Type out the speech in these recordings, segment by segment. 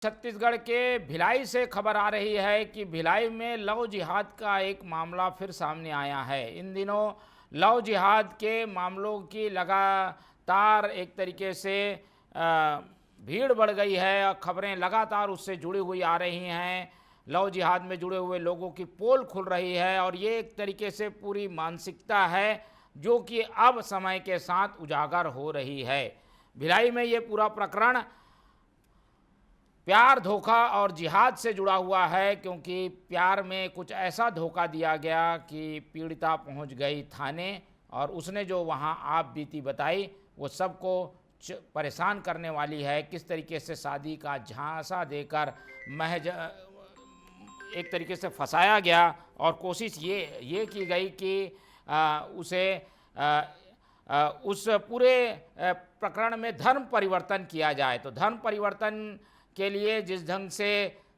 छत्तीसगढ़ के भिलाई से खबर आ रही है कि भिलाई में लव जिहाद का एक मामला फिर सामने आया है। इन दिनों लव जिहाद के मामलों की लगातार एक तरीके से भीड़ बढ़ गई है और खबरें लगातार उससे जुड़ी हुई आ रही हैं। लव जिहाद में जुड़े हुए लोगों की पोल खुल रही है और ये एक तरीके से पूरी मानसिकता है जो कि अब समय के साथ उजागर हो रही है। भिलाई में ये पूरा प्रकरण प्यार, धोखा और जिहाद से जुड़ा हुआ है, क्योंकि प्यार में कुछ ऐसा धोखा दिया गया कि पीड़िता पहुंच गई थाने और उसने जो वहां आप बीती बताई वो सबको परेशान करने वाली है। किस तरीके से शादी का झांसा देकर महज एक तरीके से फंसाया गया और कोशिश ये की गई कि उसे उस पूरे प्रकरण में धर्म परिवर्तन किया जाए। तो धर्म परिवर्तन के लिए जिस ढंग से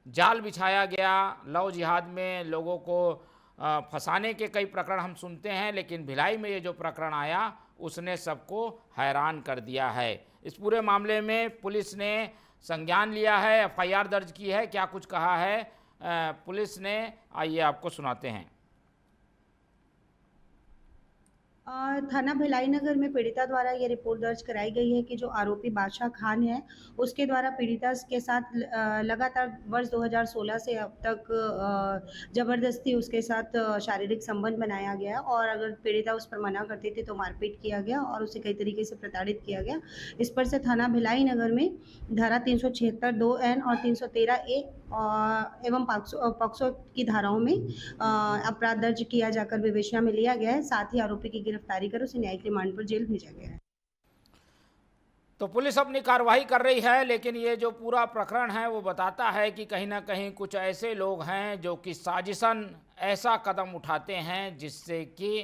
जाल बिछाया गया, लव जिहाद में लोगों को फंसाने के कई प्रकरण हम सुनते हैं, लेकिन भिलाई में ये जो प्रकरण आया उसने सबको हैरान कर दिया है। इस पूरे मामले में पुलिस ने संज्ञान लिया है, एफआईआर दर्ज की है। क्या कुछ कहा है पुलिस ने, आइए आपको सुनाते हैं। थाना भिलाई नगर में पीड़िता द्वारा ये रिपोर्ट दर्ज कराई गई है कि जो आरोपी बादशाह खान है उसके द्वारा पीड़िता के साथ लगातार वर्ष 2016 से अब तक जबरदस्ती उसके साथ शारीरिक संबंध बनाया गया और अगर पीड़िता उस पर मना करती थी तो मारपीट किया गया और उसे कई तरीके से प्रताड़ित किया गया। इस पर से थाना भिलाई नगर में धारा 376 2N और 313A एवं पॉक्सो की धाराओं में अपराध दर्ज किया जाकर विवेचना में लिया गया है। साथ ही आरोपी की गिरफ्तारी कर उसे न्यायिक रिमांड पर जेल भेजा गया है। तो पुलिस अपनी कार्रवाई कर रही है, लेकिन ये जो पूरा प्रकरण है वो बताता है कि कहीं ना कहीं कुछ ऐसे लोग हैं जो कि साजिशन ऐसा कदम उठाते हैं जिससे कि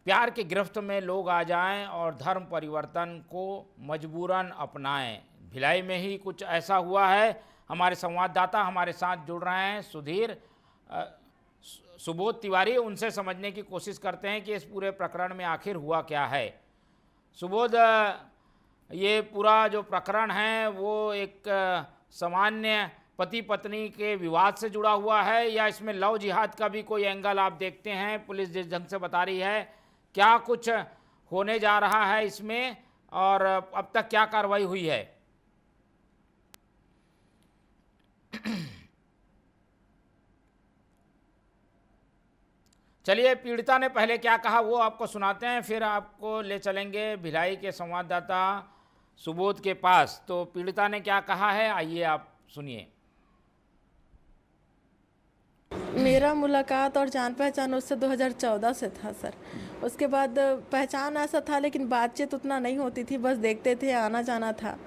प्यार की गिरफ्त में लोग आ जाएं और धर्म परिवर्तन को मजबूरन अपनाएं। भिलाई में ही कुछ ऐसा हुआ है। हमारे संवाददाता हमारे साथ जुड़ रहे हैं, सुधीर सुबोध तिवारी, उनसे समझने की कोशिश करते हैं कि इस पूरे प्रकरण में आखिर हुआ क्या है। सुबोध, ये पूरा जो प्रकरण है वो एक सामान्य पति पत्नी के विवाद से जुड़ा हुआ है या इसमें लव जिहाद का भी कोई एंगल आप देखते हैं? पुलिस जिस ढंग से बता रही है, क्या कुछ होने जा रहा है इसमें और अब तक क्या कार्रवाई हुई है? चलिए, पीड़िता ने पहले क्या कहा वो आपको सुनाते हैं, फिर आपको ले चलेंगे भिलाई के संवाददाता सुबोध के पास। तो पीड़िता ने क्या कहा है, आइए आप सुनिए। मेरा मुलाकात और जान पहचान उससे 2014 से था सर। उसके बाद पहचान ऐसा था लेकिन बातचीत उतना नहीं होती थी, बस देखते थे, आना जाना था।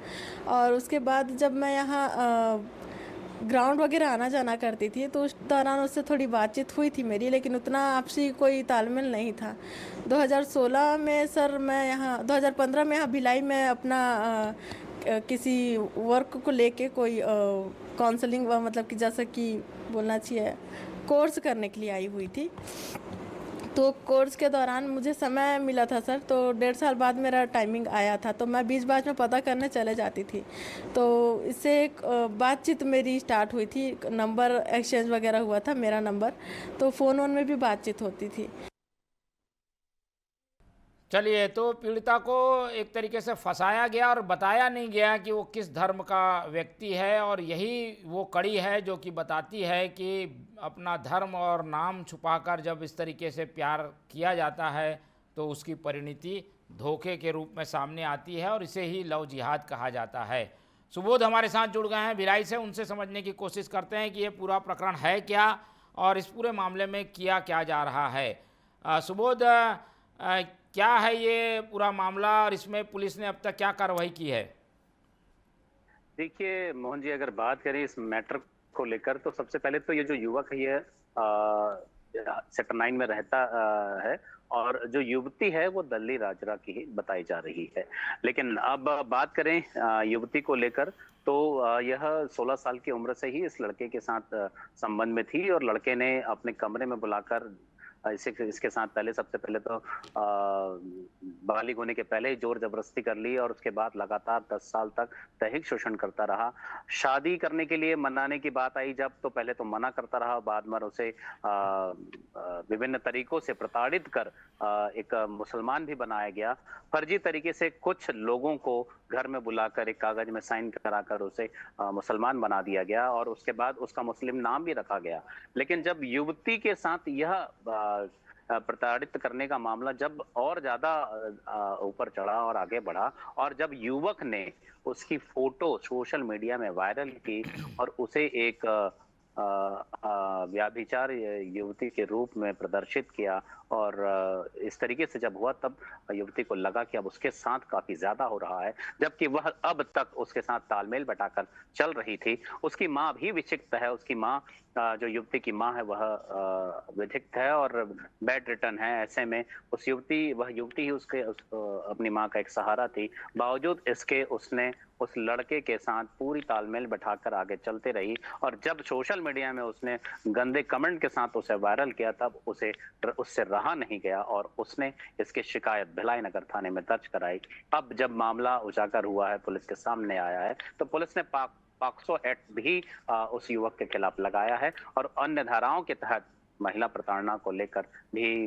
और उसके बाद जब मैं यहाँ ग्राउंड वगैरह आना जाना करती थी तो उस दौरान उससे थोड़ी बातचीत हुई थी मेरी, लेकिन उतना आपसी कोई तालमेल नहीं था। 2016 में सर मैं यहाँ 2015 में यहाँ भिलाई में अपना किसी वर्क को लेके कोई काउंसलिंग मतलब कि जैसा कि बोलना चाहिए कोर्स करने के लिए आई हुई थी। तो कोर्स के दौरान मुझे समय मिला था सर, तो 1.5 साल बाद मेरा टाइमिंग आया था, तो मैं बीच में पता करने चले जाती थी। तो इससे एक बातचीत मेरी स्टार्ट हुई थी, नंबर एक्सचेंज वगैरह हुआ था, मेरा नंबर, तो फ़ोन में भी बातचीत होती थी। चलिए, तो पीड़िता को एक तरीके से फंसाया गया और बताया नहीं गया कि वो किस धर्म का व्यक्ति है, और यही वो कड़ी है जो कि बताती है कि अपना धर्म और नाम छुपाकर जब इस तरीके से प्यार किया जाता है तो उसकी परिणति धोखे के रूप में सामने आती है और इसे ही लव जिहाद कहा जाता है। सुबोध हमारे साथ जुड़ गए हैं भिलाई से, उनसे समझने की कोशिश करते हैं कि ये पूरा प्रकरण है क्या और इस पूरे मामले में किया क्या जा रहा है। सुबोध, क्या है ये पूरा मामला और इसमें पुलिस ने अब तक क्या कार्रवाई की है? देखिए मोहन जी, अगर बात करें इस मैटर को लेकर तो सबसे पहले तो ये जो युवक है ये सेक्टर 9 में रहता है और जो युवती है वो दल्ली राजरा की ही बताई जा रही है। लेकिन अब बात करें युवती को लेकर तो यह 16 साल की उम्र से ही इस लड़के के साथ संबंध में थी और लड़के ने अपने कमरे में बुलाकर इसके साथ पहले सबसे पहले तो बालिग होने के पहले ही जोर जबरदस्ती कर ली और उसके बाद लगातार 10 साल तक दैहिक शोषण करता रहा। शादी करने के लिए मनाने की बात आई जब, तो पहले तो मना करता रहा, बाद में उसे विभिन्न तरीकों से प्रताड़ित कर एक मुसलमान भी बनाया गया। फर्जी तरीके से कुछ लोगों को घर में बुलाकर एक कागज में साइन कराकर उसे मुसलमान बना दिया गया और उसके बाद उसका मुस्लिम नाम भी रखा गया। लेकिन जब युवती के साथ यह प्रताड़ित करने का मामला जब और ज्यादा ऊपर चढ़ा और आगे बढ़ा और जब युवक ने उसकी फोटो सोशल मीडिया में वायरल की और उसे एक व्याभिचार युवती के रूप में प्रदर्शित किया और इस तरीके से जब हुआ तब युवती को लगा कि अब उसके साथ काफी ज्यादा हो रहा है, जबकि वह अब तक उसके साथ तालमेल बैठाकर चल रही थी। उसकी माँ भी विक्षिप्त है, उसकी माँ जो युवती की माँ है वह विधिक्त है और बेड रिटर्न है। ऐसे में वह युवती ही अपनी माँ का एक सहारा थी। बावजूद इसके उसने उस लड़के के साथ पूरी तालमेल बैठाकर आगे चलते रही और जब सोशल मीडिया में उसने गंदे कमेंट के साथ उसे वायरल किया तब उससे रहा नहीं गया और उसने इसकी शिकायत भिलाई नगर थाने में दर्ज कराई। अब जब मामला उजागर हुआ है, पुलिस के सामने आया है, तो पुलिस ने पॉक्सो एक्ट भी उस युवक के खिलाफ लगाया है और अन्य धाराओं के तहत महिला प्रताड़ना को लेकर भी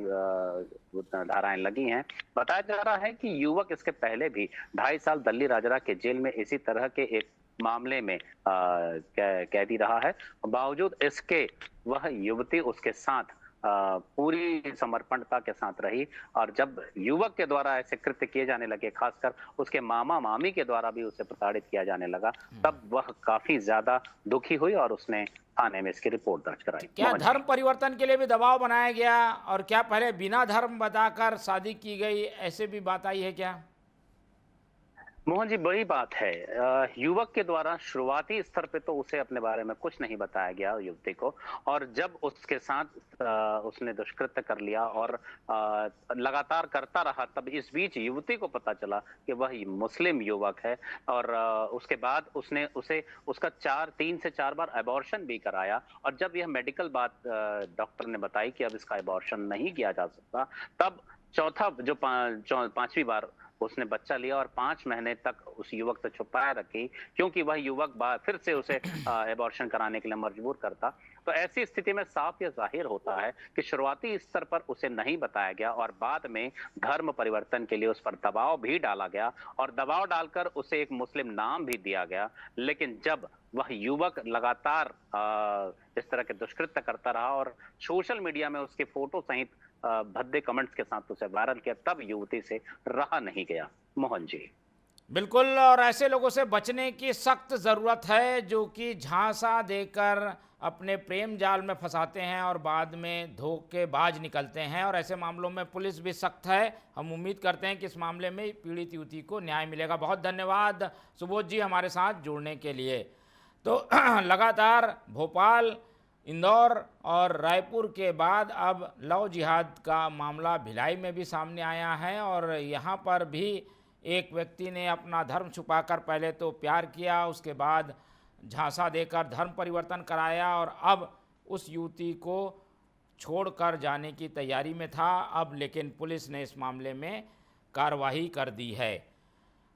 धाराएं लगी हैं। बताया जा रहा है कि युवक इसके पहले भी 2.5 साल दल्ली राजरा के जेल में इसी तरह के एक मामले में कैदी रहा है। बावजूद इसके वह युवती उसके साथ पूरी समर्पणता के साथ रही और जब युवक के द्वारा ऐसे कृत्य किए जाने लगे, खासकर उसके मामा मामी के द्वारा भी उसे प्रताड़ित किया जाने लगा, तब वह काफी ज्यादा दुखी हुई और उसने थाने में इसकी रिपोर्ट दर्ज कराई। क्या धर्म परिवर्तन के लिए भी दबाव बनाया गया और क्या पहले बिना धर्म बताकर शादी की गई, ऐसे भी बात आई है क्या? मोहन जी, बड़ी बात है। युवक के द्वारा शुरुआती स्तर पे तो उसे अपने बारे में कुछ नहीं बताया गया युवती को, और जब उसके साथ उसने दुष्कृत्य कर लिया और लगातार करता रहा, तब इस बीच युवती को पता चला कि वह मुस्लिम युवक है और उसके बाद उसने उसका 3 से 4 बार अबॉर्शन भी कराया और जब यह मेडिकल बात डॉक्टर ने बताई कि अब इसका अबॉर्शन नहीं किया जा सकता, तब पांचवी बार उसने बच्चा लिया और 5 महीने तक उस युवक से छुपाया रखी, क्योंकि वह युवक फिर से उसे एबॉर्शन कराने के लिए मजबूर करता। तो ऐसी स्थिति में साफ यह जाहिर होता है कि शुरुआती स्तर पर उसे नहीं बताया गया और बाद में धर्म परिवर्तन के लिए उस पर दबाव भी डाला गया और दबाव डालकर उसे एक मुस्लिम नाम भी दिया गया। लेकिन जब वह युवक लगातार इस तरह के दुष्कृत्य करता रहा और सोशल मीडिया में उसके फोटो सहित भद्दे कमेंट्स के साथ उसे वायरल किया, तब युवती से रहा नहीं गया। मोहन जी, बिल्कुल, और ऐसे लोगों से बचने की सख्त ज़रूरत है जो कि झांसा देकर अपने प्रेम जाल में फंसाते हैं और बाद में धोखेबाज निकलते हैं, और ऐसे मामलों में पुलिस भी सख्त है। हम उम्मीद करते हैं कि इस मामले में पीड़ित युवती को न्याय मिलेगा। बहुत धन्यवाद सुबोध जी हमारे साथ जुड़ने के लिए। तो लगातार भोपाल, इंदौर और रायपुर के बाद अब लव जिहाद का मामला भिलाई में भी सामने आया है और यहाँ पर भी एक व्यक्ति ने अपना धर्म छुपाकर पहले तो प्यार किया, उसके बाद झांसा देकर धर्म परिवर्तन कराया और अब उस युवती को छोड़कर जाने की तैयारी में था। अब लेकिन पुलिस ने इस मामले में कार्रवाई कर दी है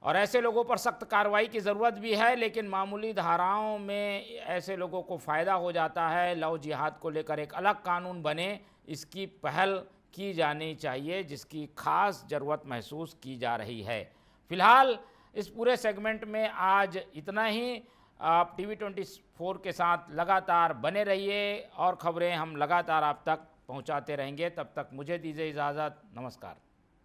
और ऐसे लोगों पर सख्त कार्रवाई की ज़रूरत भी है, लेकिन मामूली धाराओं में ऐसे लोगों को फ़ायदा हो जाता है। लव जिहाद को लेकर एक अलग कानून बने, इसकी पहल की जानी चाहिए, जिसकी खास ज़रूरत महसूस की जा रही है। फ़िलहाल इस पूरे सेगमेंट में आज इतना ही। आप TV24 के साथ लगातार बने रहिए और ख़बरें हम लगातार आप तक पहुंचाते रहेंगे। तब तक मुझे दीजिए इजाज़त। नमस्कार।